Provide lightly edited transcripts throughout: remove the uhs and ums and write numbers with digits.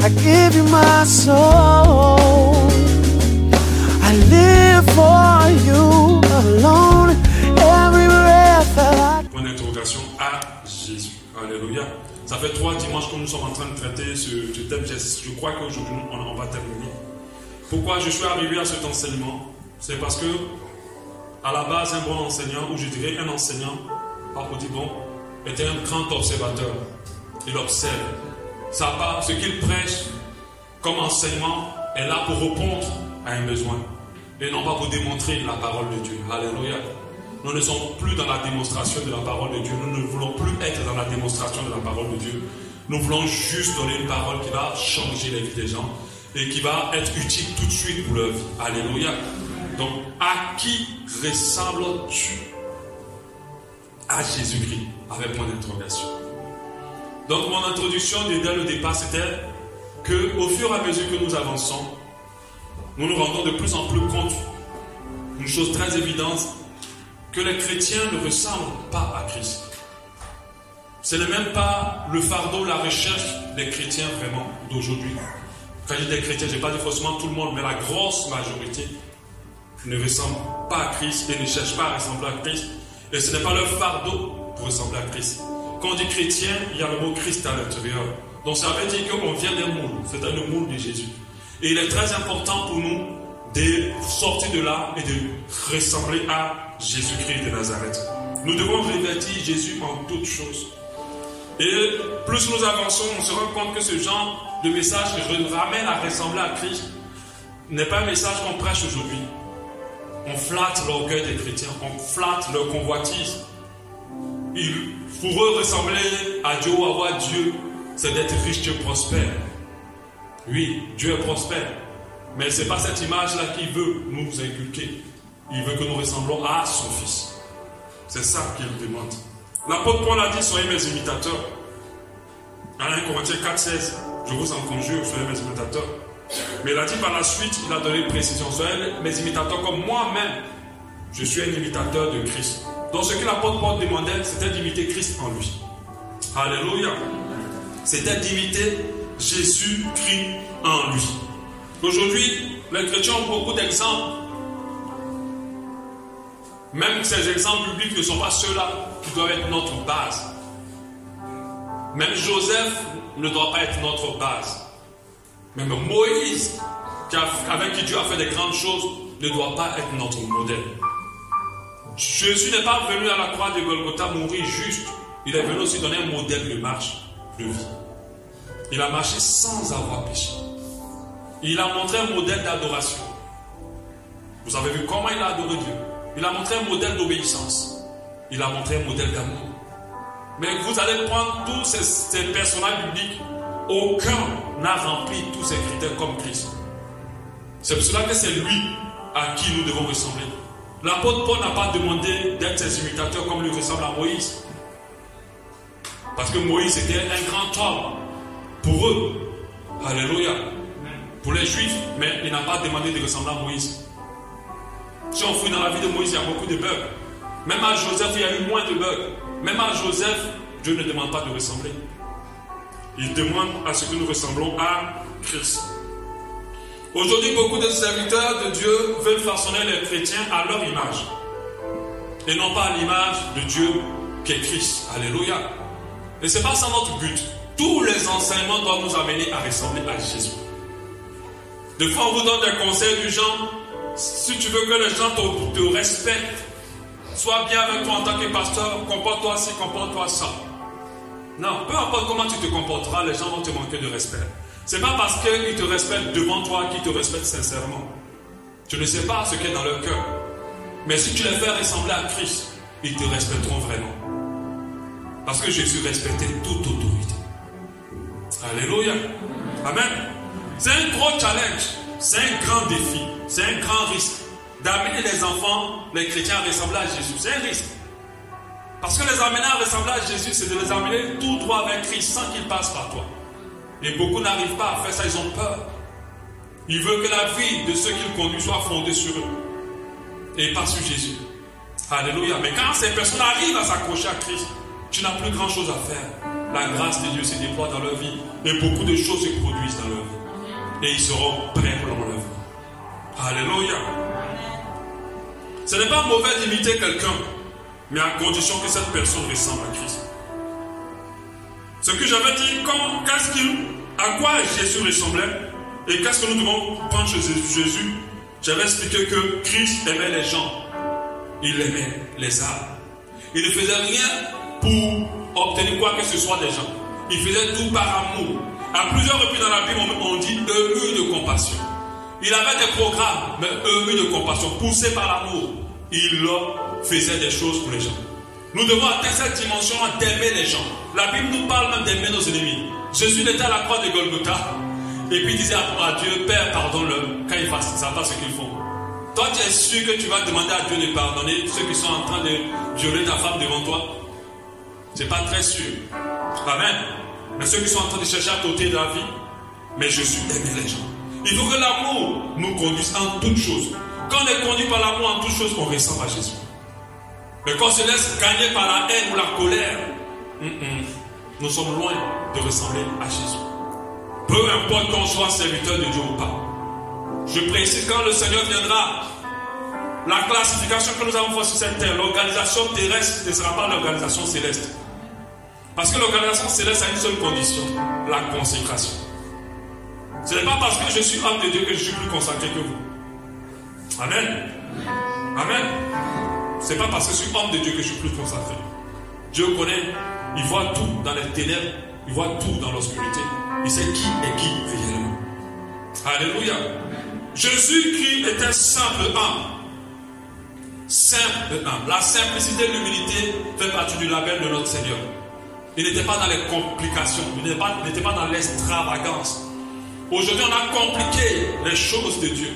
I give you my soul. I live for you alone. Every breath that I... Point d'interrogation à Jésus. Alléluia. Ça fait 3 dimanches que nous sommes en train de traiter ce thème. Je crois qu'aujourd'hui on va terminer. Pourquoi je suis arrivé à cet enseignement? C'est parce que à la base, un bon enseignant, ou je dirais un enseignant, pas pour dire bon, était un grand observateur. Il observe. Ce qu'il prêche comme enseignement est là pour répondre à un besoin et non pas pour démontrer la parole de Dieu. Alléluia. Nous ne sommes plus dans la démonstration de la parole de Dieu. Nous ne voulons plus être dans la démonstration de la parole de Dieu. Nous voulons juste donner une parole qui va changer la vie des gens et qui va être utile tout de suite pour leur vie. Alléluia. Donc, à qui ressembles-tu? À Jésus-Christ, avec point d'interrogation. Donc, mon introduction dès le départ, c'était qu'au fur et à mesure que nous avançons, nous nous rendons de plus en plus compte d'une chose très évidente, que les chrétiens ne ressemblent pas à Christ. Ce n'est même pas le fardeau, la recherche des chrétiens vraiment d'aujourd'hui. Quand je dis des chrétiens, je n'ai pas dit forcément tout le monde, mais la grosse majorité ne ressemble pas à Christ et ne cherche pas à ressembler à Christ. Et ce n'est pas leur fardeau pour ressembler à Christ. Quand on dit chrétien, il y a le mot Christ à l'intérieur. Donc ça veut dire qu'on vient d'un moule, c'est le moule de Jésus. Et il est très important pour nous de sortir de là et de ressembler à Jésus-Christ de Nazareth. Nous devons revêtir Jésus en toutes choses. Et plus nous avançons, on se rend compte que ce genre de message qui nous ramène à ressembler à Christ n'est pas un message qu'on prêche aujourd'hui. On flatte l'orgueil des chrétiens, on flatte leur convoitise. Pour eux, ressembler à Dieu ou avoir Dieu, c'est d'être riche et prospère. Oui, Dieu est prospère. Mais ce n'est pas cette image-là qu'il veut nous inculquer. Il veut que nous ressemblons à son Fils. C'est ça qu'il demande. L'apôtre Paul a dit, soyez mes imitateurs. Dans 1 Corinthiens 4,16, je vous en conjure, soyez mes imitateurs. Mais il a dit par la suite, il a donné une précision, soyez mes imitateurs comme moi-même. Je suis un imitateur de Christ. Donc ce que l'apôtre Paul demandait, c'était d'imiter Christ en lui. Alléluia. C'était d'imiter Jésus-Christ en lui. Aujourd'hui, les chrétiens ont beaucoup d'exemples. Même ces exemples bibliques ne sont pas ceux-là qui doivent être notre base. Même Joseph ne doit pas être notre base. Même Moïse, avec qui Dieu a fait des grandes choses, ne doit pas être notre modèle. Jésus n'est pas venu à la croix de Golgotha mourir juste. Il est venu aussi donner un modèle de marche, de vie. Il a marché sans avoir péché. Il a montré un modèle d'adoration. Vous avez vu comment il a adoré Dieu. Il a montré un modèle d'obéissance. Il a montré un modèle d'amour. Mais vous allez prendre tous ces personnages bibliques. Aucun n'a rempli tous ces critères comme Christ. C'est pour cela que c'est lui à qui nous devons ressembler. L'apôtre Paul n'a pas demandé d'être ses imitateurs comme lui ressemble à Moïse. Parce que Moïse était un grand homme pour eux. Alléluia. Pour les Juifs. Mais il n'a pas demandé de ressembler à Moïse. Si on fouille dans la vie de Moïse, il y a beaucoup de bugs. Même à Joseph, il y a eu moins de bugs. Même à Joseph, Dieu ne demande pas de ressembler. Il demande à ce que nous ressemblons à Christ. Aujourd'hui, beaucoup de serviteurs de Dieu veulent façonner les chrétiens à leur image. Et non pas à l'image de Dieu qui est Christ. Alléluia. Et ce n'est pas ça notre but. Tous les enseignements doivent nous amener à ressembler à Jésus. Des fois, on vous donne des conseils du genre, si tu veux que les gens te respectent, sois bien avec toi en tant que pasteur, comporte-toi ci, comporte-toi ça. Non, peu importe comment tu te comporteras, les gens vont te manquer de respect. Ce n'est pas parce qu'ils te respectent devant toi qu'ils te respectent sincèrement. Tu ne sais pas ce qui est dans leur cœur. Mais si tu les fais ressembler à Christ, ils te respecteront vraiment. Parce que Jésus respectait toute autorité. Alléluia. Amen. C'est un gros challenge. C'est un grand défi. C'est un grand risque. D'amener les enfants, les chrétiens, à ressembler à Jésus. C'est un risque. Parce que les amener à ressembler à Jésus, c'est de les amener tout droit avec Christ sans qu'ils passent par toi. Et beaucoup n'arrivent pas à faire ça, ils ont peur. Ils veulent que la vie de ceux qu'ils conduisent soit fondée sur eux. Et pas sur Jésus. Alléluia. Mais quand ces personnes arrivent à s'accrocher à Christ, tu n'as plus grand chose à faire. La grâce de Dieu se déploie dans leur vie et beaucoup de choses se produisent dans leur vie. Et ils seront prêts pour l'enlèvement. Alléluia. Ce n'est pas mauvais d'imiter quelqu'un, mais à condition que cette personne ressemble à Christ. Ce que j'avais dit, à quoi Jésus ressemblait et qu'est-ce que nous devons prendre chez Jésus, j'avais expliqué que Christ aimait les gens. Il aimait les âmes. Il ne faisait rien pour obtenir quoi que ce soit des gens. Il faisait tout par amour. À plusieurs reprises dans la Bible, on dit ému de compassion. Il avait des programmes, mais ému de compassion, poussé par l'amour. Il faisait des choses pour les gens. Nous devons atteindre cette dimension d'aimer les gens. La Bible nous parle même d'aimer nos ennemis. Jésus était à la croix de Golgotha. Et puis il disait à Dieu, Père, pardonne-leur quand ils ne savent pas ce qu'ils font. Toi, tu es sûr que tu vas demander à Dieu de pardonner ceux qui sont en train de violer ta femme devant toi? C'est pas très sûr. Amen. Mais ceux qui sont en train de chercher à t'ôter de la vie, mais Jésus aimait les gens. Il faut que l'amour nous conduise en toutes choses. Quand on est conduit par l'amour en toutes choses, on ressemble à Jésus. Mais quand on se laisse gagner par la haine ou la colère, nous sommes loin de ressembler à Jésus. Peu importe qu'on soit serviteur de Dieu ou pas. Je précise, quand le Seigneur viendra, la classification que nous avons faite sur cette terre, l'organisation terrestre ne sera pas l'organisation céleste. Parce que l'organisation céleste a une seule condition, la consécration. Ce n'est pas parce que je suis homme de Dieu que je suis plus consacré que vous. Amen. Amen. Ce n'est pas parce que je suis homme de Dieu que je suis plus consacré. Dieu connaît, il voit tout dans les ténèbres, il voit tout dans l'obscurité. Il sait qui est qui réellement. Alléluia. Jésus-Christ était simple âme. Simple âme. La simplicité et l'humilité fait partie du label de notre Seigneur. Il n'était pas dans les complications, il n'était pas dans l'extravagance. Aujourd'hui, on a compliqué les choses de Dieu.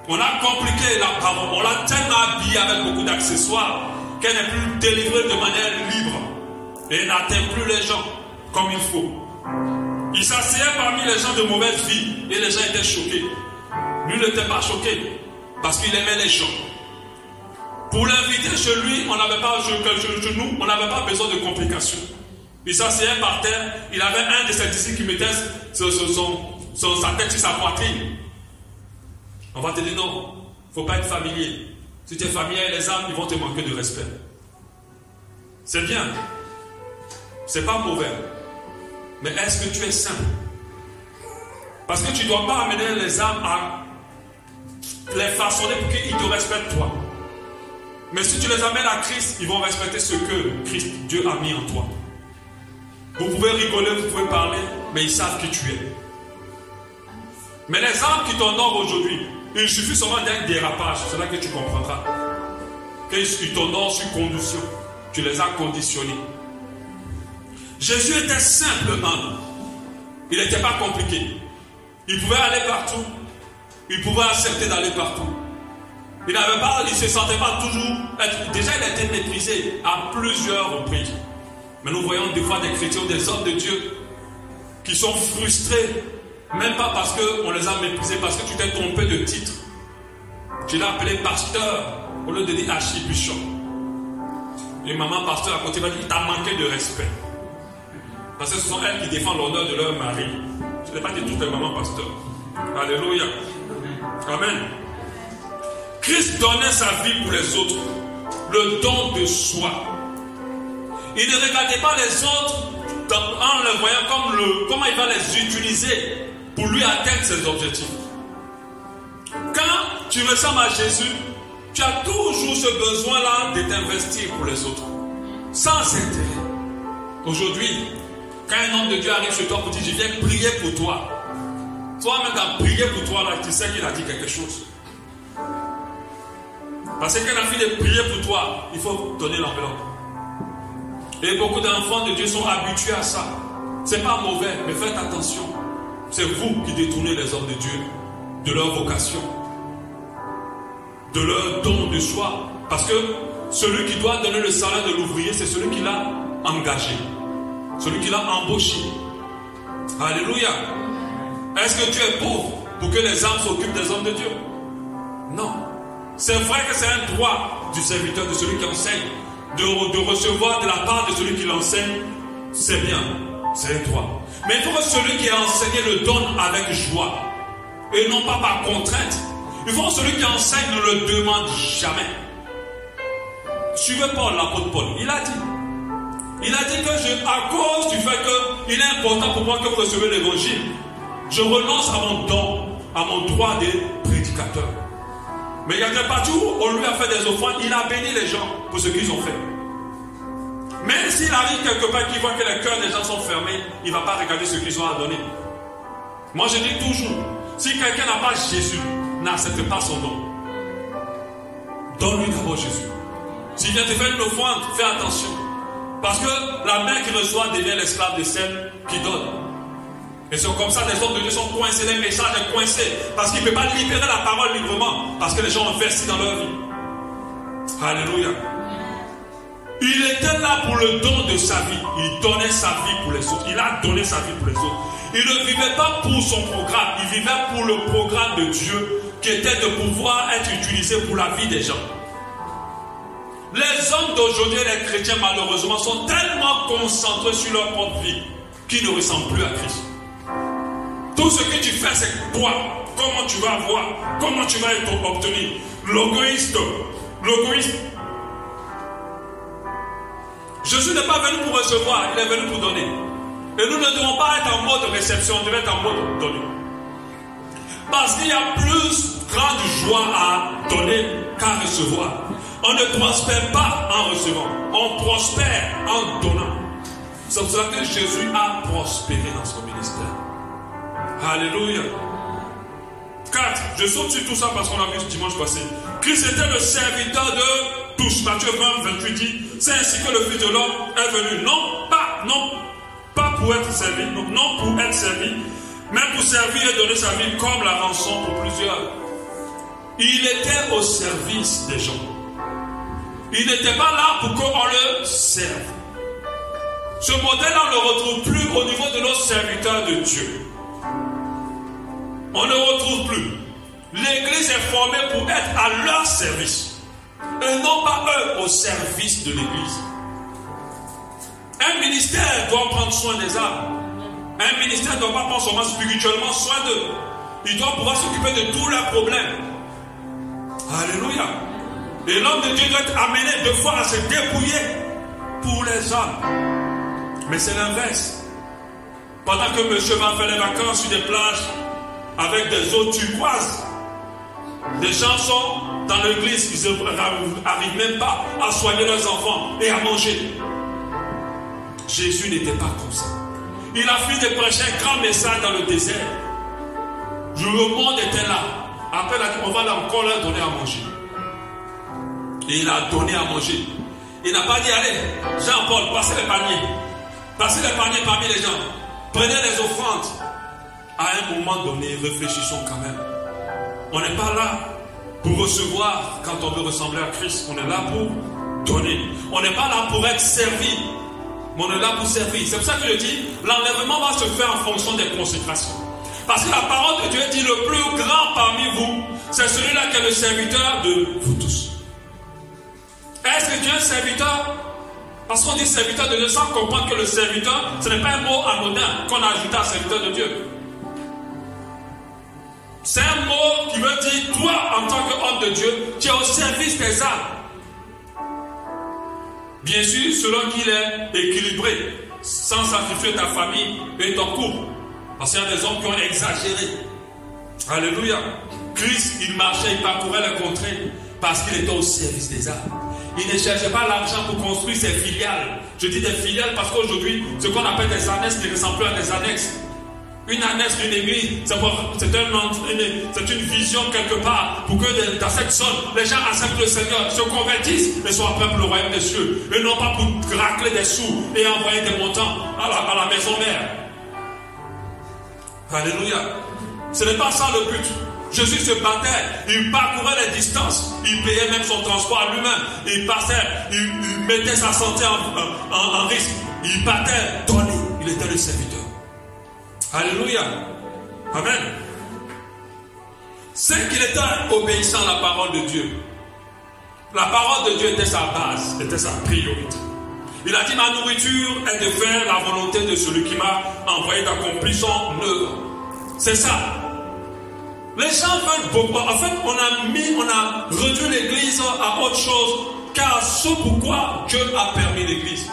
On a compliqué la parole. On l'a tellement habillé avec beaucoup d'accessoires qu'elle n'est plus délivrée de manière libre. Et elle n'atteint plus les gens comme il faut. Il s'asseyait parmi les gens de mauvaise vie et les gens étaient choqués. Lui n'était pas choqué parce qu'il aimait les gens. Pour l'inviter chez lui, on n'avait pas on n'avait pas besoin de complications. Il s'asseyait par terre, il avait un de ses disciples qui mettait sa tête sur sa poitrine. On va te dire non, il ne faut pas être familier. Si tu es familier avec les âmes, ils vont te manquer de respect. C'est bien. C'est pas mauvais. Mais est-ce que tu es saint? Parce que tu ne dois pas amener les âmes à les façonner pour qu'ils te respectent toi. Mais si tu les amènes à Christ, ils vont respecter ce que Christ, Dieu a mis en toi. Vous pouvez rigoler, vous pouvez parler, mais ils savent qui tu es. Mais les âmes qui t'honorent aujourd'hui, il suffit seulement d'un dérapage, c'est là que tu comprendras. Qu'ils t'honorent sur condition. Tu les as conditionnés. Jésus était simple âme. Il n'était pas compliqué. Il pouvait aller partout. Il pouvait accepter d'aller partout. Il ne se sentait pas toujours... Déjà, il a été méprisé à plusieurs reprises. Mais nous voyons des fois des chrétiens ou des hommes de Dieu qui sont frustrés, même pas parce qu'on les a méprisés, parce que tu t'es trompé de titre. Tu l'as appelé pasteur au lieu de dire archibishop. Et maman pasteur à côté va dire, il t'a manqué de respect. Parce que ce sont elles qui défendent l'honneur de leur mari. Je n'ai pas dit toutes les mamans pasteurs. Alléluia. Amen. Christ donnait sa vie pour les autres. Le don de soi. Il ne regardait pas les autres en les voyant comment il va les utiliser pour lui atteindre ses objectifs. Quand tu ressembles à Jésus, tu as toujours ce besoin-là de t'investir pour les autres. Sans intérêt. Aujourd'hui, quand un homme de Dieu arrive chez toi pour dire, je viens prier pour toi. Toi-même, dans prier pour toi, là, tu sais qu'il a dit quelque chose. Parce que quand il a fini de prier pour toi, il faut donner l'enveloppe. Et beaucoup d'enfants de Dieu sont habitués à ça. C'est pas mauvais, mais faites attention. C'est vous qui détournez les hommes de Dieu de leur vocation, de leur don de soi. Parce que celui qui doit donner le salaire de l'ouvrier, c'est celui qui l'a engagé, celui qui l'a embauché. Alléluia. Est-ce que tu es pauvre pour que les âmes s'occupent des hommes de Dieu? Non. C'est vrai que c'est un droit du serviteur, de celui qui enseigne. de recevoir de la part de celui qui l'enseigne, c'est bien, c'est un droit. Mais il faut que celui qui a enseigné le donne avec joie et non pas par contrainte. Il faut que celui qui enseigne ne le demande jamais. Suivez Paul, l'apôtre Paul. Il a dit que à cause du fait qu'il est important pour moi que vous recevez l'évangile, je renonce à mon don, à mon droit de prédicateur. Mais il y a des parties où on lui a fait des offrandes, il a béni les gens pour ce qu'ils ont fait. Même s'il arrive quelque part qu'il voit que les cœurs des gens sont fermés, il ne va pas regarder ce qu'ils ont à donner. Moi je dis toujours, si quelqu'un n'a pas Jésus, n'accepte pas son don. Donne-lui d'abord Jésus. S'il vient te faire une offrande, fais attention. Parce que la main qui reçoit devient l'esclave de celle qui donne. Et c'est comme ça que les hommes de Dieu sont coincés, les messages sont coincés. Parce qu'ils ne peuvent pas libérer la parole librement. Parce que les gens ont investi dans leur vie. Alléluia. Il était là pour le don de sa vie. Il donnait sa vie pour les autres. Il a donné sa vie pour les autres. Il ne vivait pas pour son programme. Il vivait pour le programme de Dieu qui était de pouvoir être utilisé pour la vie des gens. Les hommes d'aujourd'hui, les chrétiens malheureusement, sont tellement concentrés sur leur propre vie qu'ils ne ressemblent plus à Christ. Tout ce que tu fais, c'est toi. Comment tu vas avoir, comment tu vas obtenir. L'égoïsme. Jésus n'est pas venu pour recevoir, il est venu pour donner. Et nous ne devons pas être en mode réception, on devait être en mode donner. Parce qu'il y a plus grande joie à donner qu'à recevoir. On ne prospère pas en recevant, on prospère en donnant. C'est pour cela que Jésus a prospéré dans son ministère. Alléluia. 4. Je saute sur tout ça parce qu'on a vu ce dimanche passé. Christ était le serviteur de tous. Matthieu 20, 28 dit, c'est ainsi que le Fils de l'homme est venu. Non pas pour être servi, non pour être servi, mais pour servir et donner sa vie comme la rançon pour plusieurs. Il était au service des gens. Il n'était pas là pour qu'on le serve. Ce modèle, on ne le retrouve plus au niveau de nos serviteurs de Dieu. On ne retrouve plus. L'Église est formée pour être à leur service. Et non pas eux au service de l'Église. Un ministère doit prendre soin des âmes. Un ministère ne doit pas prendre seulement spirituellement soin d'eux. Il doit pouvoir s'occuper de tous leurs problèmes. Alléluia. Et l'homme de Dieu doit être amené deux fois à se dépouiller pour les hommes. Mais c'est l'inverse. Pendant que monsieur va faire les vacances sur des plages avec des eaux turquoises, les gens sont dans l'église, ils n'arrivent même pas à soigner leurs enfants et à manger. Jésus n'était pas comme ça. Il a fini de prêcher un grand message dans le désert. Le monde était là. Après, on va encore leur donner à manger. Et il a donné à manger. Il n'a pas dit, allez, Jean-Paul, passez les paniers. Passez les paniers parmi les gens. Prenez les offrandes. À un moment donné, réfléchissons quand même. On n'est pas là pour recevoir quand on veut ressembler à Christ. On est là pour donner. On n'est pas là pour être servi. Mais on est là pour servir. C'est pour ça que je dis, l'enlèvement va se faire en fonction des consécrations. Parce que la parole de Dieu dit, le plus grand parmi vous, c'est celui-là qui est le serviteur de vous tous. Est-ce que Dieu est serviteur? Parce qu'on dit serviteur de Dieu sans comprendre que le serviteur, ce n'est pas un mot anodin qu'on a ajouté à serviteur de Dieu. C'est un mot qui veut dire, toi, en tant qu'homme de Dieu, tu es au service des âmes. Bien sûr, selon qu'il est équilibré, sans sacrifier ta famille et ton couple. Parce qu'il y a des hommes qui ont exagéré. Alléluia. Christ, il marchait, il parcourait les contrées parce qu'il était au service des âmes. Il ne cherchait pas l'argent pour construire ses filiales. Je dis des filiales parce qu'aujourd'hui, ce qu'on appelle des annexes ne ressemble plus à des annexes. Une annexe d'une église, c'est une vision quelque part pour que dans cette zone, les gens acceptent le Seigneur, se convertissent et soient prêts pour le royaume des cieux. Et non pas pour racler des sous et envoyer des montants à la maison mère. Alléluia. Ce n'est pas ça le but. Jésus se battait, il parcourait les distances, il payait même son transport à lui-même, il passait, il mettait sa santé en risque, il battait, donnait, il était le serviteur. Alléluia. Amen. C'est qu'il était obéissant à la parole de Dieu. La parole de Dieu était sa base, était sa priorité. Il a dit, ma nourriture est de faire la volonté de celui qui m'a envoyé d'accomplir son œuvre. C'est ça. Les gens veulent beaucoup. En fait, on a réduit l'église à autre chose qu'à ce pourquoi Dieu a permis l'église.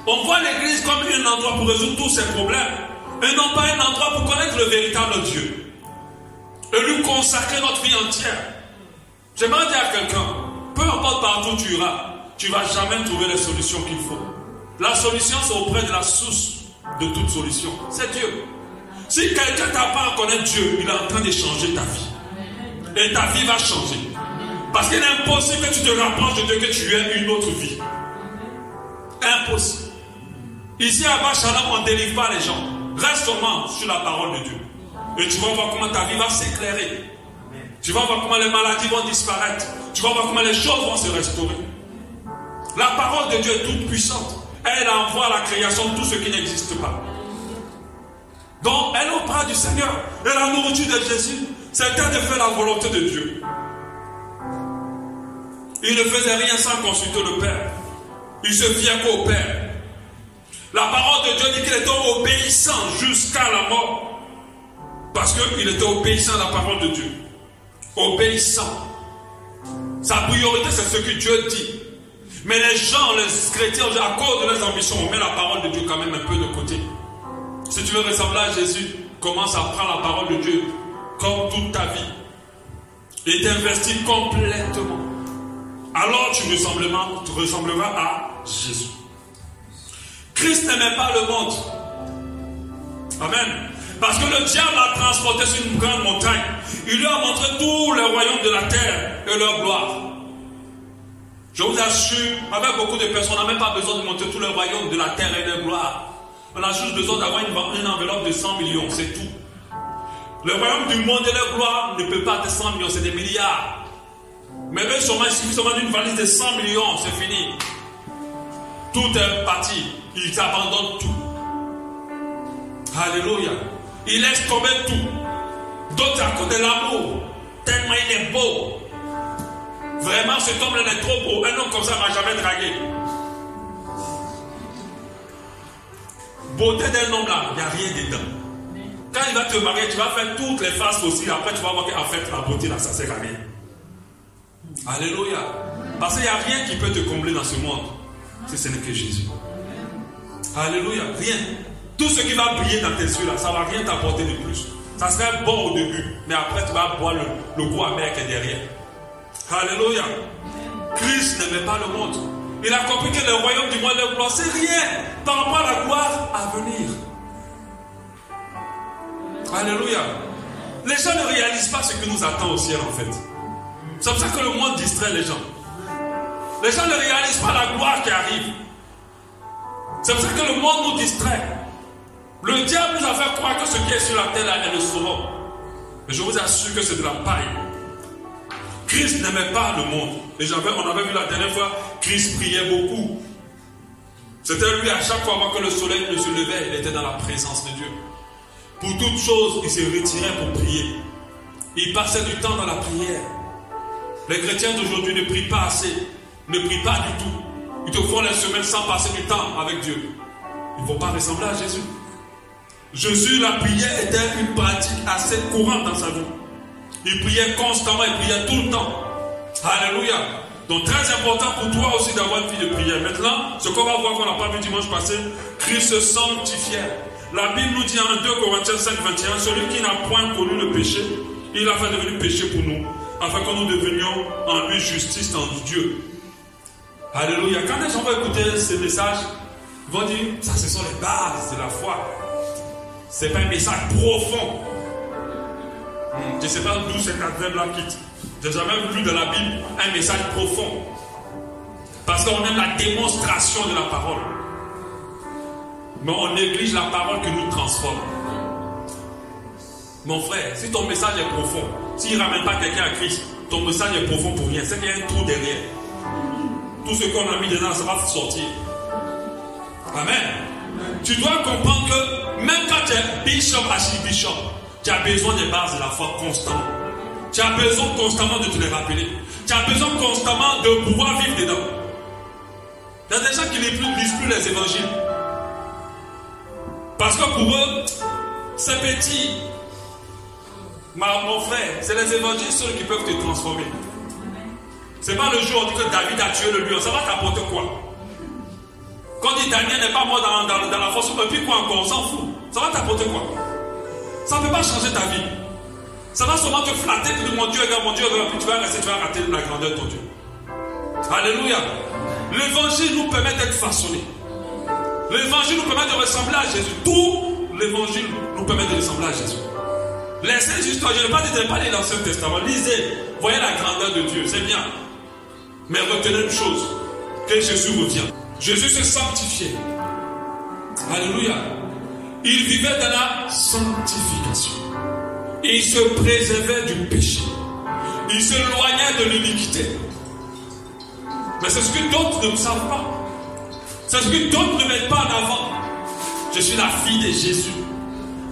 On voit l'église comme un endroit pour résoudre tous ces problèmes et non pas un endroit pour connaître le véritable Dieu et lui consacrer notre vie entière. J'aimerais dire à quelqu'un, peu importe partout où tu iras, tu ne vas jamais trouver les solutions qu'il faut. La solution, c'est auprès de la source de toute solution. C'est Dieu. Si quelqu'un t'apprend à connaître Dieu, il est en train de changer ta vie. Et ta vie va changer. Parce qu'il est impossible que tu te rapproches de Dieu, que tu aies une autre vie. Impossible. Ici à Bachalem, on ne délivre pas les gens. Reste seulement sur la parole de Dieu. Et tu vas voir comment ta vie va s'éclairer. Tu vas voir comment les maladies vont disparaître. Tu vas voir comment les choses vont se restaurer. La parole de Dieu est toute puissante. Elle envoie à la création tout ce qui n'existe pas. Donc, elle est au bras du Seigneur. Et la nourriture de Jésus, c'était de faire la volonté de Dieu. Il ne faisait rien sans consulter le Père. Il se fiait qu'au Père. La parole de Dieu dit qu'il était obéissant jusqu'à la mort. Parce qu'il était obéissant à la parole de Dieu. Obéissant. Sa priorité, c'est ce que Dieu dit. Mais les gens, les chrétiens, à cause de leurs ambitions, on met la parole de Dieu quand même un peu de côté. Si tu veux ressembler à Jésus, commence à prendre la parole de Dieu comme toute ta vie. Et t'investis complètement. Alors tu ressembleras à Jésus. Christ n'aimait pas le monde. Amen. Parce que le diable l'a transporté sur une grande montagne. Il lui a montré tous les royaumes de la terre et leur gloire. Je vous assure, avec beaucoup de personnes, on n'a même pas besoin de montrer tous les royaumes de la terre et leur gloire. On a juste besoin d'avoir une enveloppe de 100 millions, c'est tout. Le royaume du monde et leur gloire ne peut pas être 100 millions, c'est des milliards. Mais eux, il suffit seulement d'une valise de 100 millions, c'est fini. Tout est parti. Ils abandonnent tout. Alléluia. Ils laissent tomber tout. D'autres à cause de l'amour. Tellement il est beau. Vraiment, cet homme-là est trop beau. Un homme comme ça ne m'a jamais dragué. Beauté d'un homme là, il n'y a rien dedans. Quand il va te marier, tu vas faire toutes les faces aussi. Après, tu vas voir qu'en fait, la beauté là, ça ne sert à rien. Alléluia. Parce qu'il n'y a rien qui peut te combler dans ce monde. Si ce n'est que Jésus. Alléluia. Rien. Tout ce qui va briller dans tes yeux là, ça ne va rien t'apporter de plus. Ça serait bon au début, mais après tu vas boire le goût amer qui est derrière. Alléluia. Christ n'aimait pas le monde. Il a compris que le royaume du monde de gloire, c'est rien par rapport à la gloire à venir. Alléluia. Les gens ne réalisent pas ce que nous attend au ciel en fait. C'est pour ça que le monde distrait les gens. Les gens ne réalisent pas la gloire qui arrive. C'est pour ça que le monde nous distrait. Le diable nous a fait croire que ce qui est sur la terre là est le sauveur. Mais je vous assure que c'est de la paille. Christ n'aimait pas le monde. Et on avait vu la dernière fois, Christ priait beaucoup. C'était lui à chaque fois avant que le soleil ne se levait, il était dans la présence de Dieu. Pour toute chose, il se retirait pour prier. Il passait du temps dans la prière. Les chrétiens d'aujourd'hui ne prient pas assez, ne prient pas du tout. Ils te font les semaines sans passer du temps avec Dieu. Ils ne vont pas ressembler à Jésus. Jésus, la prière était une pratique assez courante dans sa vie. Il priait constamment, il priait tout le temps. Alléluia. Donc très important pour toi aussi d'avoir une vie de prière. Maintenant, ce qu'on va voir qu'on n'a pas vu dimanche passé, Christ se sanctifiait. La Bible nous dit en 2 Corinthiens 5, 21, celui qui n'a point connu le péché, il a fait devenir péché pour nous, afin que nous devenions en lui justice en Dieu. Alléluia. Quand les gens vont écouter ces messages, ils vont dire, ça ce sont les bases de la foi. Ce n'est pas un message profond. Je ne sais pas d'où cet adverbe-là quitte. Je n'ai jamais vu dans la Bible un message profond. Parce qu'on aime la démonstration de la parole. Mais on néglige la parole qui nous transforme. Mon frère, si ton message est profond, s'il ne ramène pas quelqu'un à Christ, ton message est profond pour rien. C'est qu'il y a un trou derrière. Tout ce qu'on a mis dedans, ça va sortir. Amen. Tu dois comprendre que même quand tu es bishop, archibishop, tu as besoin des bases de la foi constamment. Tu Tu as besoin constamment de te les rappeler. Tu as besoin constamment de pouvoir vivre dedans. Il y a des gens qui ne lisent plus les évangiles. Parce que pour eux, c'est petit. Mon frère, c'est les évangiles seuls qui peuvent te transformer. C'est pas le jour où on dit que David a tué le lion. Ça va t'apporter quoi? Quand on dit Daniel n'est pas mort dans la fosse, et puis quoi encore? On s'en fout. Ça va t'apporter quoi? Ça ne peut pas changer ta vie. Ça va seulement te flatter, te dire mon Dieu, regarde, puis tu vas rester, tu vas rater la grandeur de ton Dieu. Alléluia. L'évangile nous permet d'être façonnés. L'évangile nous permet de ressembler à Jésus. Tout l'évangile nous permet de ressembler à Jésus. Laissez juste, je n'ai pas dit de ne pas lire l'Ancien Testament. Lisez, voyez la grandeur de Dieu, c'est bien. Mais retenez une chose, que Jésus revient. Jésus se sanctifiait. Alléluia. Il vivait dans la sanctification. Il se préservait du péché. Il s'éloignait de l'iniquité. Mais c'est ce que d'autres ne savent pas. C'est ce que d'autres ne mettent pas en avant. Je suis la fille de Jésus.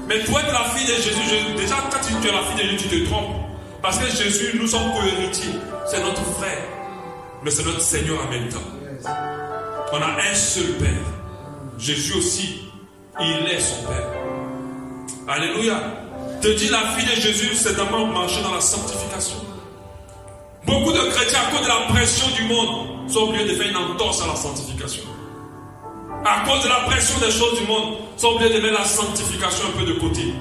Mais pour être la fille de Jésus, déjà quand tu es la fille de Jésus, tu te trompes. Parce que Jésus, nous sommes co-héritiers. C'est notre frère. Mais c'est notre Seigneur en même temps. On a un seul Père. Jésus aussi, il est son Père. Alléluia. Te dis la fille de Jésus, c'est d'abord marcher dans la sanctification. Beaucoup de chrétiens, à cause de la pression du monde, sont obligés de faire une entorse à la sanctification. À cause de la pression des choses du monde, sont obligés de mettre la sanctification un peu de côté.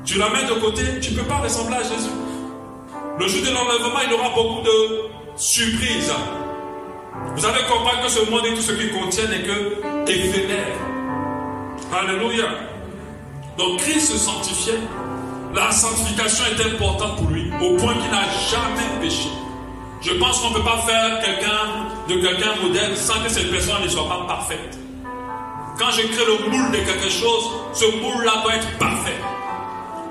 Tu la mets de côté, tu ne peux pas ressembler à Jésus. Le jour de l'enlèvement, il y aura beaucoup de surprises. Vous avez compris que ce monde et tout ce qu'il contient n'est que éphémère. Alléluia. Donc Christ se sanctifiait. La sanctification est importante pour lui, au point qu'il n'a jamais péché. Je pense qu'on ne peut pas faire quelqu'un modèle sans que cette personne ne soit pas parfaite. Quand je crée le moule de quelque chose, ce moule-là doit être parfait.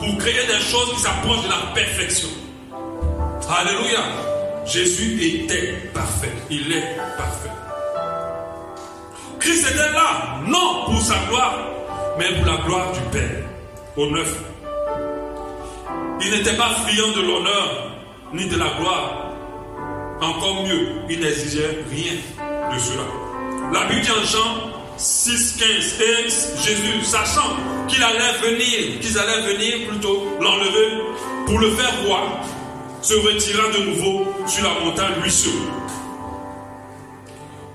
Pour créer des choses qui s'approchent de la perfection. Alléluia. Jésus était parfait. Il est parfait. Christ était là, non pour sa gloire, mais pour la gloire du Père. Au 9. Il n'était pas friand de l'honneur, ni de la gloire. Encore mieux, il n'exigeait rien de cela. La Bible dit en Jean 6, 15, et Jésus, sachant qu'ils allaient venir plutôt l'enlever pour le faire roi, se retira de nouveau sur la montagne lui seul.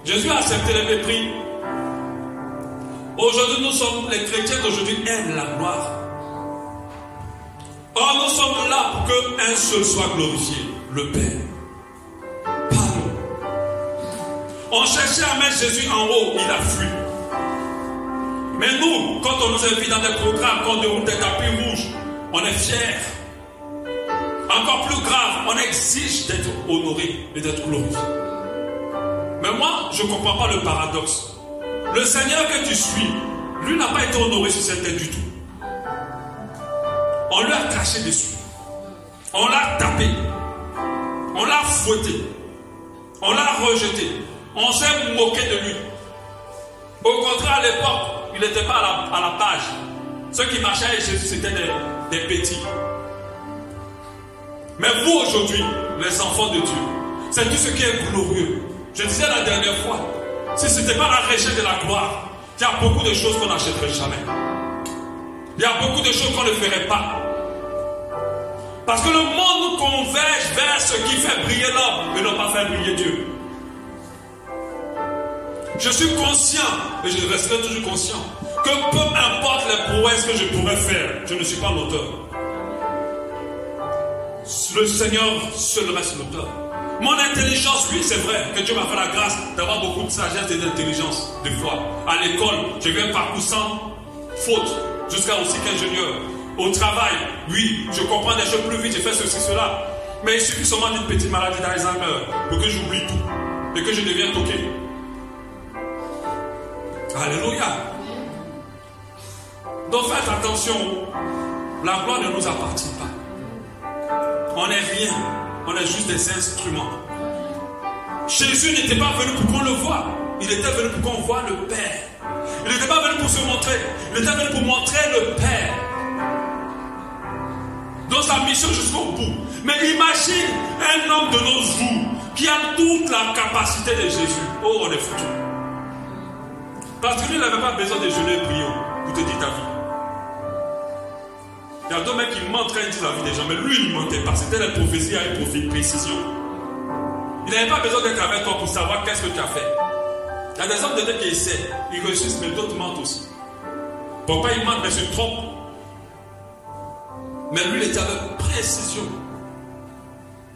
Jésus a accepté les mépris. Aujourd'hui, les chrétiens d'aujourd'hui aiment la gloire. Or, nous sommes là pour qu'un seul soit glorifié, le Père. Pardon. On cherchait à mettre Jésus en haut, il a fui. Mais nous, quand on nous invite dans des programmes, quand on déroule des tapis rouges, on est fiers. Encore plus grave, on exige d'être honoré et d'être glorifié. Mais moi, je ne comprends pas le paradoxe. Le Seigneur que tu suis, lui n'a pas été honoré sur cette terre du tout. On lui a craché dessus. On l'a tapé. On l'a fouetté. On l'a rejeté. On s'est moqué de lui. Au contraire, à l'époque, il n'était pas à la page. Ceux qui marchaient avec Jésus, c'était des petits. Mais vous, aujourd'hui, les enfants de Dieu, c'est tout ce qui est glorieux. Je disais la dernière fois, si ce n'était pas la recherche de la gloire, il y a beaucoup de choses qu'on n'achèterait jamais. Il y a beaucoup de choses qu'on ne ferait pas. Parce que le monde nous converge vers ce qui fait briller l'homme et non pas faire briller Dieu. Je suis conscient, et je resterai toujours conscient, que peu importe les prouesses que je pourrais faire, je ne suis pas l'auteur. Le Seigneur seul reste l'auteur. Mon intelligence, oui, c'est vrai que Dieu m'a fait la grâce d'avoir beaucoup de sagesse et d'intelligence, des fois. À l'école, je viens un parcours sans faute, jusqu'à aussi qu'ingénieur. Au travail, oui, je comprends des choses plus vite, j'ai fait ceci, cela. Mais il suffit seulement d'une petite maladie d'Alzheimer pour que j'oublie tout et que je devienne toqué. Alléluia. Donc faites attention, la gloire ne nous appartient pas. On n'est rien, on est juste des instruments. Jésus n'était pas venu pour qu'on le voie, il était venu pour qu'on voie le Père. Il n'était pas venu pour se montrer, il était venu pour montrer le Père. Dans sa mission jusqu'au bout. Mais imagine un homme de nos jours qui a toute la capacité de Jésus. Oh, on est foutu. Parce que lui, il n'avait pas besoin de jeûner et prier pour te dire ta vie. Il y a d'autres mecs qui mentent quand ils disent la vie des gens, mais lui, il ne mentait pas. C'était la prophétie à une précision. Il n'avait pas besoin d'être avec toi pour savoir qu'est-ce que tu as fait. Il y a des hommes de Dieu qui essaient, ils réussissent, mais d'autres mentent aussi. Pourquoi ils mentent, mais se trompent. Mais lui, il était avec précision.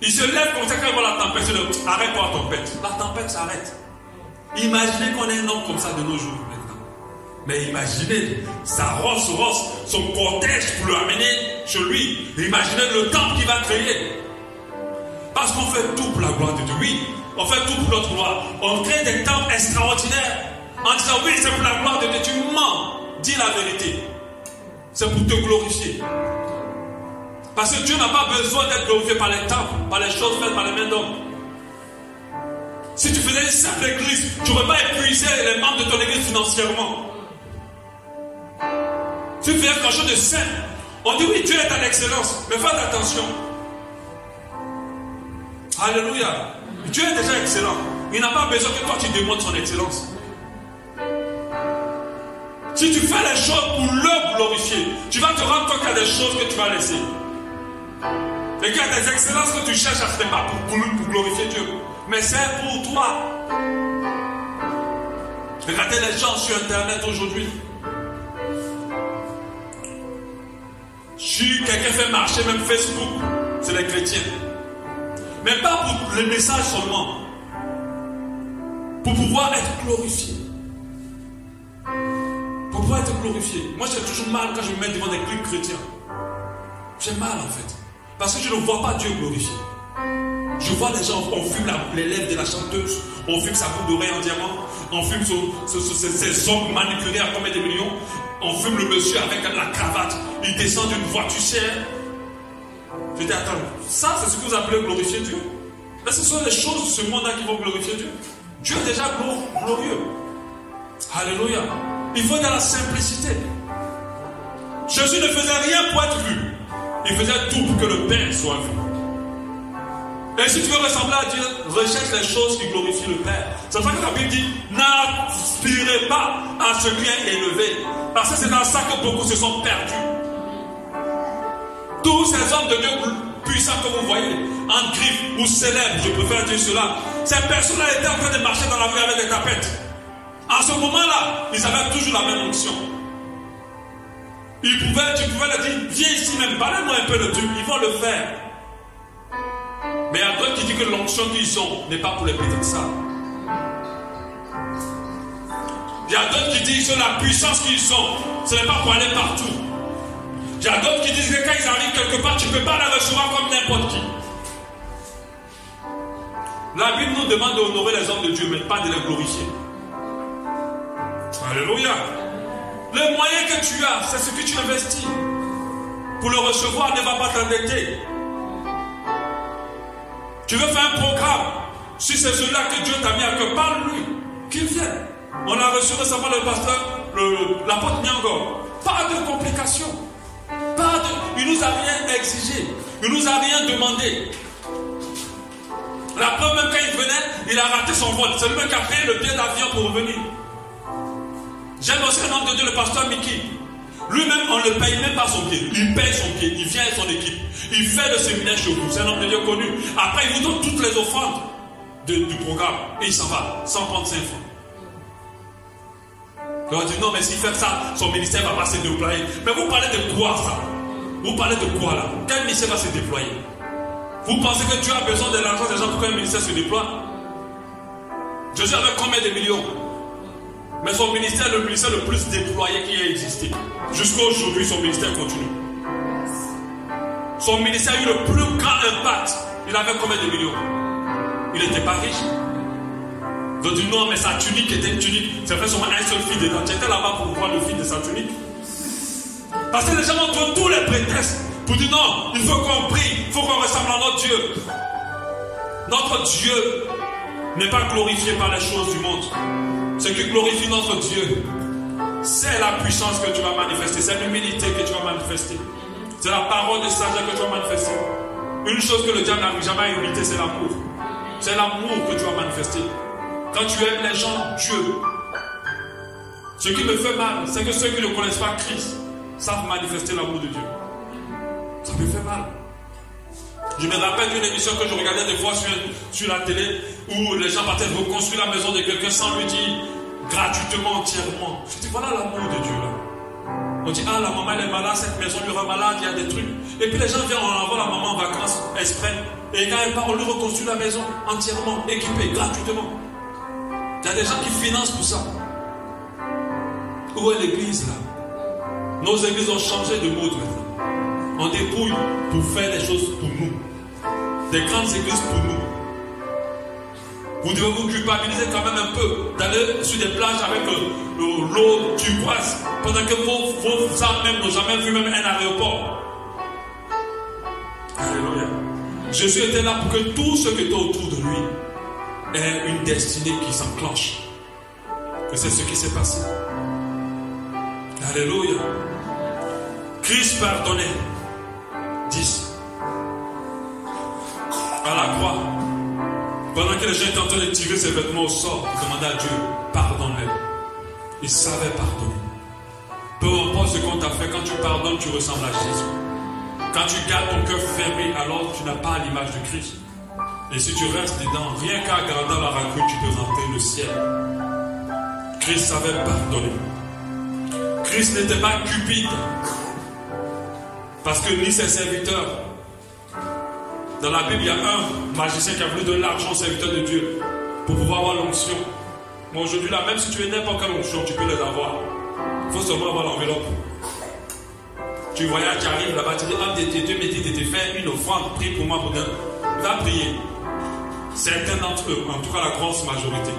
Il se lève comme ça quand il voit la tempête. Il dit, arrête-toi la tempête. La tempête s'arrête. Imaginez qu'on ait un homme comme ça de nos jours maintenant. Mais imaginez sa Rolls-Royce, son cortège pour le amener chez lui. Imaginez le temple qu'il va créer. Parce qu'on fait tout pour la gloire de Dieu. Oui, on fait tout pour notre gloire. On crée des temples extraordinaires. En disant oui, c'est pour la gloire de Dieu. Tu mens. Dis la vérité. C'est pour te glorifier. Parce que Dieu n'a pas besoin d'être glorifié par les temples, par les choses faites par les mains d'hommes. Si tu faisais une simple église, tu n'aurais pas épuisé les membres de ton église financièrement. Si tu faisais quelque chose de simple, on dit oui, Dieu est en excellence, mais fais attention. Alléluia. Dieu est déjà excellent. Il n'a pas besoin que toi tu démontres son excellence. Si tu fais les choses pour le glorifier, tu vas te rendre compte qu'il y a des choses que tu vas laisser. Et qu'il y a des excellences que tu cherches à faire pas pour glorifier Dieu. Mais c'est pour toi. Regardez les gens sur Internet aujourd'hui. Si quelqu'un fait marcher même Facebook, c'est les chrétiens. Mais pas pour les messages seulement. Pour pouvoir être glorifié. Pour pouvoir être glorifié. Moi j'ai toujours mal quand je me mets devant des clips chrétiens. J'ai mal en fait. Parce que je ne vois pas Dieu glorifié. Je vois les gens, on fume les lèvres de la chanteuse, on fume sa boucle d'oreille en diamant, on fume ses ongles manipulés à combien de millions, on fume le monsieur avec la cravate, il descend d'une voiture chère. Je dis, attends, ça c'est ce que vous appelez glorifier Dieu. Mais ce sont les choses de ce monde-là qui vont glorifier Dieu. Dieu est déjà glorieux. Alléluia. Il faut dans la simplicité. Jésus ne faisait rien pour être vu. Il faisait tout pour que le Père soit vu. Et si tu veux ressembler à Dieu, recherche les choses qui glorifient le Père. C'est pour ça que la Bible dit, n'aspirez pas à ce qui est élevé. Parce que c'est dans ça que beaucoup se sont perdus. Tous ces hommes de Dieu puissants que vous voyez, en griffe ou célèbres, je préfère dire cela, ces personnes-là étaient en train de marcher dans la rue avec des tapettes. En ce moment-là, ils avaient toujours la même onction. Tu pouvais leur dire, viens ici même, parlez-moi un peu de Dieu. Ils vont le faire. Mais il y a d'autres qui disent que l'onction qu'ils ont n'est pas pour les petites ça. Il y a d'autres qui disent que la puissance qu'ils ont, ce n'est pas pour aller partout. Il y a d'autres qui disent que quand ils arrivent quelque part, tu ne peux pas la recevoir comme n'importe qui. La Bible nous demande d'honorer les hommes de Dieu, mais pas de les glorifier. Alléluia. Le moyen que tu as, c'est ce que tu investis. Pour le recevoir, ne va pas t'endetter. Tu veux faire un programme. Si c'est celui-là que Dieu t'a mis à cœur, parle-lui. Qu'il vienne. On a reçu récemment le pasteur, l'apôtre Nyango. Pas de complications. Il nous a rien exigé. Il nous a rien demandé. La preuve, même quand il venait, il a raté son vol. C'est lui qui a payé le billet d'avion pour revenir. J'aime aussi un homme de Dieu, le pasteur Mickey. Lui-même, on ne paye même pas son pied. Il paye son pied. Il vient avec son équipe. Il fait le séminaire chez vous. C'est un homme de Dieu connu. Après, il vous donne toutes les offrandes du programme. Et il s'en va. 135 francs. On dit non, mais s'il fait ça, son ministère ne va pas se déployer. Mais vous parlez de quoi ça? Vous parlez de quoi là? Quel ministère va se déployer? Vous pensez que Dieu a besoin de l'argent des gens pour qu'un ministère se déploie? Jésus avait combien de millions? Mais son ministère, le ministère le plus déployé qui a existé. Jusqu'à aujourd'hui, son ministère continue. Son ministère a eu le plus grand impact. Il avait combien de millions? Il n'était pas riche. Donc dit non, mais sa tunique était une tunique. C'est fait seulement un seul fil dedans. Tu étais là-bas pour voir le fil de sa tunique. Parce que les gens ont trouvé tous les prétextes pour dire non, il faut qu'on prie, il faut qu'on ressemble à notre Dieu. Notre Dieu n'est pas glorifié par les choses du monde. Ce qui glorifie notre Dieu, c'est la puissance que tu vas manifester, c'est l'humilité que tu vas manifester, c'est la parole de sagesse que tu vas manifester. Une chose que le diable n'arrive jamais à imiter, c'est l'amour. C'est l'amour que tu as manifesté. Quand tu aimes les gens, Dieu. Ce qui me fait mal, c'est que ceux qui ne connaissent pas Christ savent manifester l'amour de Dieu. Ça me fait mal. Je me rappelle d'une émission que je regardais des fois sur la télé où les gens partaient reconstruire la maison de quelqu'un sans lui dire gratuitement, entièrement. Je dis voilà l'amour de Dieu là. On dit ah la maman elle est malade, cette maison lui rend malade, il y a des trucs. Et puis les gens viennent, on envoie la maman en vacances, elle se prenne. Et quand elle part, on lui reconstruit la maison entièrement, équipée, gratuitement. Il y a des gens qui financent pour ça. Où est l'église là? Nos églises ont changé de mode maintenant. On dépouille pour faire des choses pour nous. Des grandes églises pour nous. Vous devez vous culpabiliser quand même un peu d'aller sur des plages avec l'eau turquoise pendant que vos âmes même n'ont jamais vu même un aéroport. Alléluia. Jésus était là pour que tout ce qui était autour de lui ait une destinée qui s'enclenche. Et c'est ce qui s'est passé. Alléluia. Christ pardonnait. 10. À la croix, pendant que les gens étaient en train de tirer ses vêtements au sort, il demandait à Dieu, pardonne-les. Il savait pardonner. Peu importe ce qu'on t'a fait, quand tu pardonnes, tu ressembles à Jésus. Quand tu gardes ton cœur fermé, alors tu n'as pas l'image de Christ. Et si tu restes dedans, rien qu'à garder la raconte, tu peux rentrer le ciel. Christ savait pardonner. Christ n'était pas cupide. Parce que ni ses serviteurs. Dans la Bible, il y a un magicien qui a voulu donner l'argent aux serviteurs de Dieu pour pouvoir avoir l'onction. Mais aujourd'hui, là, même si tu es n'importe quelle onction, tu peux les avoir. Il faut seulement avoir l'enveloppe. Tu voyages, tu arrives là-bas, tu dis, ah, tes deux métiers, tu fais une offrande, prie pour moi, va prier. Certains d'entre eux, en tout cas la grosse majorité.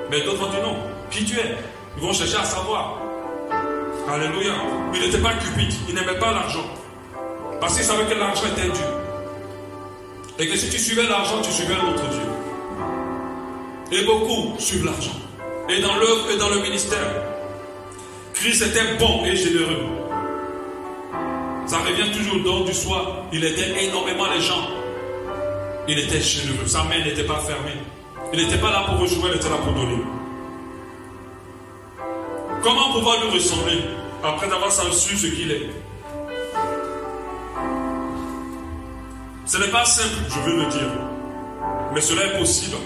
Mais d'autres vont dire non. Qui tu es? Ils vont chercher à savoir. Alléluia. Il n'était pas cupide, il n'aimait pas l'argent. Parce qu'il savait que l'argent était Dieu. Et que si tu suivais l'argent, tu suivais l'autre Dieu. Et beaucoup suivent l'argent. Et dans l'œuvre et dans le ministère, Christ était bon et généreux. Ça revient toujours au don du soi. Il aidait énormément les gens. Il était généreux. Sa main n'était pas fermée. Il n'était pas là pour rejouer, il était là pour donner. Comment pouvoir lui ressembler après avoir su ce qu'il est? Ce n'est pas simple, je veux le dire. Mais cela est possible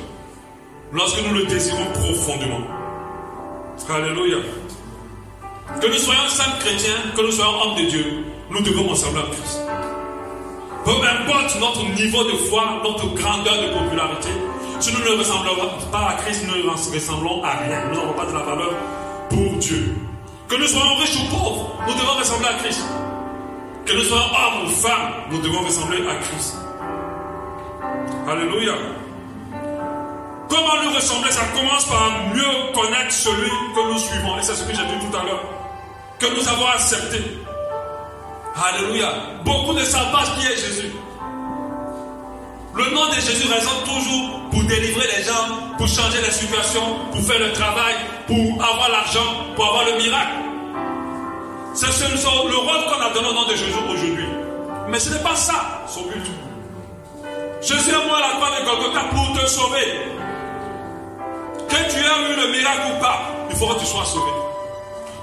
lorsque nous le désirons profondément. Alléluia. Que nous soyons simples chrétiens, que nous soyons hommes de Dieu, nous devons ressembler à Christ. Peu importe notre niveau de foi, notre grandeur de popularité, si nous ne ressemblons pas à Christ, nous ne ressemblons à rien. Nous n'avons pas de la valeur pour Dieu. Que nous soyons riches ou pauvres, nous devons ressembler à Christ. Que nous soyons hommes ou femmes, nous devons ressembler à Christ. Alléluia. Comment nous ressembler? Ça commence par mieux connaître celui que nous suivons. Et c'est ce que j'ai dit tout à l'heure. Que nous avons accepté. Alléluia. Beaucoup ne savent pas qui est Jésus. Le nom de Jésus résonne toujours pour délivrer les gens, pour changer les situations, pour faire le travail, pour avoir l'argent, pour avoir le miracle. C'est le rôle qu'on a donné au nom de Jésus aujourd'hui. Mais ce n'est pas ça, son but. Jésus est mort à la croix de Golgotha pour te sauver. Que tu aies eu le miracle ou pas, il faut que tu sois sauvé.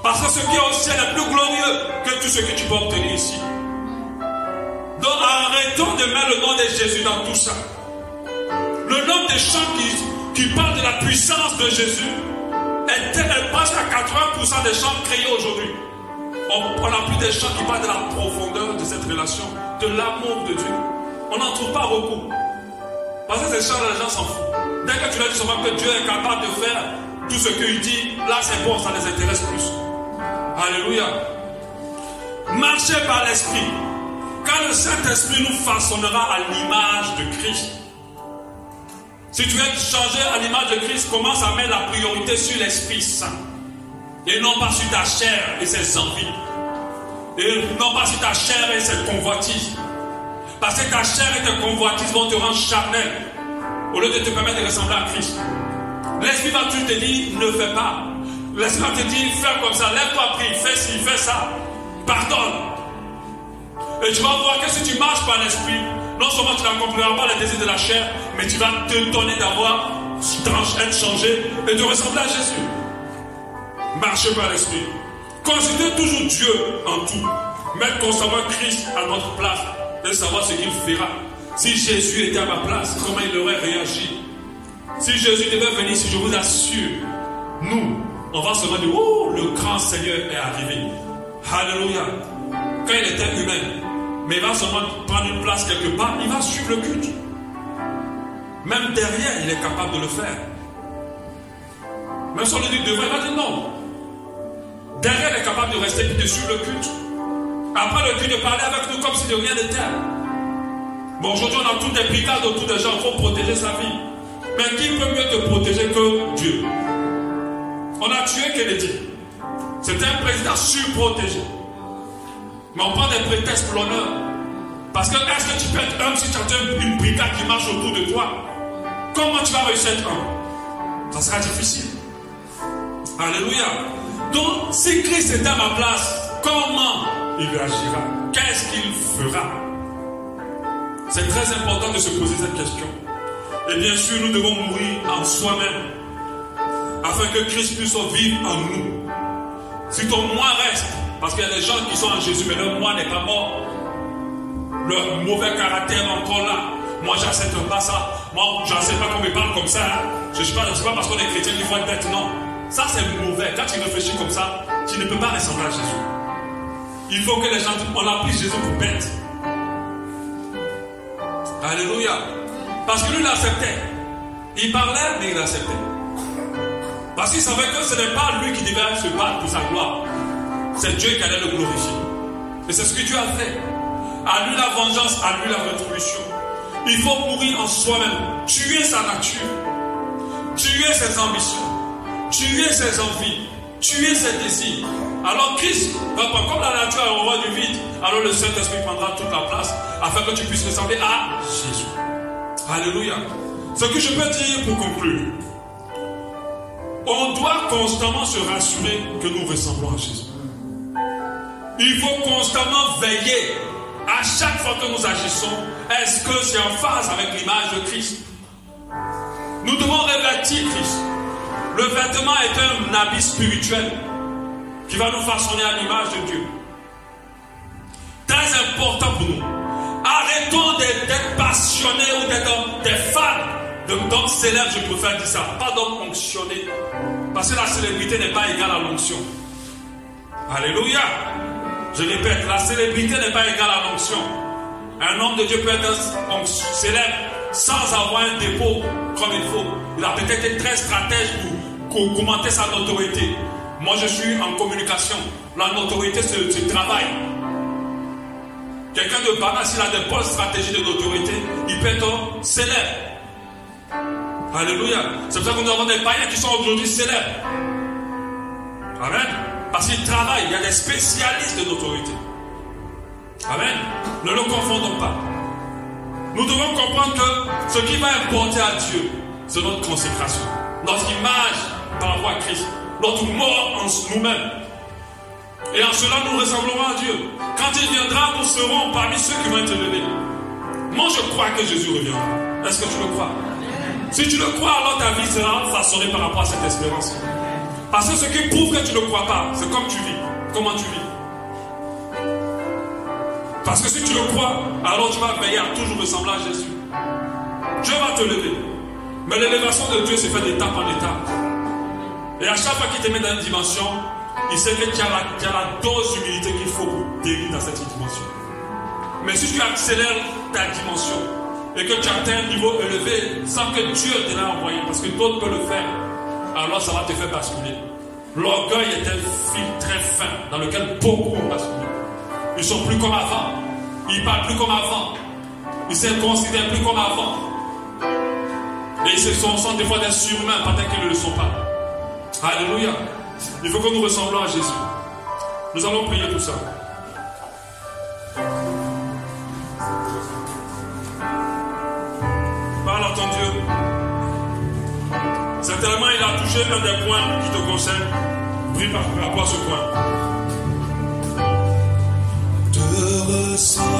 Parce que ce qui est au ciel est plus glorieux que tout ce que tu peux obtenir ici. Donc arrêtons de mettre le nom de Jésus dans tout ça. Le nom des chants qui parlent de la puissance de Jésus est presque à 80% des chants créés aujourd'hui. On n'a plus des chants qui parlent de la profondeur de cette relation, de l'amour de Dieu. On n'en trouve pas beaucoup. Parce que ces chants-là, les gens s'en foutent. Dès que tu leur dis seulement que Dieu est capable de faire tout ce qu'il dit, là c'est bon, ça les intéresse plus. Alléluia. Marchez par l'Esprit. Quand le Saint-Esprit nous façonnera à l'image de Christ. Si tu veux changer à l'image de Christ, commence à mettre la priorité sur l'Esprit Saint. Et non pas sur ta chair et ses envies. Et non pas sur ta chair et ses convoitises. Parce que ta chair et tes convoitises vont te rendre charnel. Au lieu de te permettre de ressembler à Christ. L'Esprit va toujours te dire, ne fais pas. L'Esprit va te dire, fais comme ça, lève-toi, prie, fais ci, fais ça. Pardonne. Et tu vas voir que si tu marches par l'Esprit, non seulement tu n'accompliras pas les désirs de la chair, mais tu vas te donner d'avoir, être changé et de ressembler à Jésus. Marchez par l'esprit. Considère toujours Dieu en tout. Mettre constamment Christ à notre place et savoir ce qu'il fera. Si Jésus était à ma place, comment il aurait réagi? Si Jésus devait venir ici, je vous assure, nous, on va seulement dire, oh, le grand Seigneur est arrivé. Alléluia. Quand il était humain, mais il va seulement prendre une place quelque part, il va suivre le culte. Même derrière, il est capable de le faire. Même si on lui dit devant, il va dire non. Derrière, il est capable de rester et de suivre le culte. Après le culte, de parler avec nous comme si de rien n'était. Bon, aujourd'hui, on a toutes des brigades autour des gens pour protéger sa vie. Mais qui peut mieux te protéger que Dieu? On a tué Kennedy. C'était un président surprotégé. Mais on prend des prétextes pour l'honneur. Parce que est-ce que tu peux être homme si tu as une brigade qui marche autour de toi? Comment tu vas réussir à être homme? Ça sera difficile. Alléluia. Donc, si Christ est à ma place, comment il réagira? Qu'est-ce qu'il fera? C'est très important de se poser cette question. Et bien sûr, nous devons mourir en soi-même, afin que Christ puisse vivre en nous. Si ton moi reste, parce qu'il y a des gens qui sont en Jésus, mais leur moi n'est pas mort. Leur mauvais caractère est encore là. Moi, j'accepte pas ça. Moi, je n'accepte pas qu'on me parle comme ça. Je ne sais pas parce qu'on est chrétien qu'il faut être bête. Non. Ça, c'est mauvais. Quand tu réfléchis comme ça, tu ne peux pas ressembler à Jésus. Il faut que les gens disent, on a pris Jésus pour bête. Alléluia. Parce que lui, il acceptait. Il parlait, mais il acceptait. Parce qu'il savait que ce n'est pas lui qui devait se battre pour sa gloire. C'est Dieu qui allait le glorifier. Et c'est ce que Dieu a fait. À lui la vengeance, à lui la rétribution. Il faut mourir en soi-même. Tuer sa nature. Tuer ses ambitions. Tuer ses envies. Tuer ses désirs. Alors Christ, comme la nature est au roi du vide, alors le Saint-Esprit prendra toute la place afin que tu puisses ressembler à Jésus. Alléluia. Ce que je peux dire pour conclure, on doit constamment se rassurer que nous ressemblons à Jésus. Il faut constamment veiller à chaque fois que nous agissons. Est-ce que c'est en phase avec l'image de Christ? Nous devons revêtir Christ. Le vêtement est un habit spirituel qui va nous façonner à l'image de Dieu. Très important pour nous. Arrêtons d'être passionnés ou d'être des fans d'hommes célèbres, je préfère dire ça. Pas d'hommes onctionnés. Parce que la célébrité n'est pas égale à l'onction. Alléluia. Je répète, la célébrité n'est pas égale à l'onction. Un homme de Dieu peut être célèbre sans avoir un dépôt comme il faut. Il a peut-être été très stratège pour augmenter sa notoriété. Moi, je suis en communication. La notoriété se travaille. Quelqu'un de banal, s'il a des bonnes stratégies de notoriété, il peut être célèbre. Alléluia. C'est pour ça que nous avons des païens qui sont aujourd'hui célèbres. Amen. Parce qu'ils travaillent. Il y a des spécialistes de notoriété. Amen. Ne le confondons pas. Nous devons comprendre que ce qui va importer à Dieu, c'est notre consécration. Notre image par rapport à Christ. Notre mort en nous-mêmes. Et en cela, nous ressemblerons à Dieu. Quand il viendra, nous serons parmi ceux qui vont être élevés. Moi, je crois que Jésus reviendra. Est-ce que tu le crois? Si tu le crois, alors ta vie sera façonnée par rapport à cette espérance. Parce que ce qui prouve que tu ne crois pas, c'est comme tu vis. Comment tu vis? Parce que si tu le crois, alors tu vas veiller à toujours ressembler à Jésus. Dieu va te lever. Mais l'élévation de Dieu se fait d'étape en étape. Et à chaque fois qu'il te met dans une dimension, il sait que tu as la dose d'humilité qu'il faut pour t'aider dans cette dimension. Mais si tu accélères ta dimension et que tu atteins un niveau élevé sans que Dieu te l'ait envoyé, parce que d'autres peuvent le faire, alors ça va te faire basculer. L'orgueil est un fil très fin dans lequel beaucoup ont basculé. Ils ne sont plus comme avant. Ils ne parlent plus comme avant. Ils ne se considèrent plus comme avant. Et ils sont des fois des surhumains, peut-être qu'ils ne le sont pas. Alléluia. Il faut que nous ressemblons à Jésus. Nous allons prier tout ça. Parle à ton Dieu. Certainement, il a touché un des points qui te concernent. Prie par rapport à ce point. Te ressembler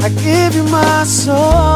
I give you my soul.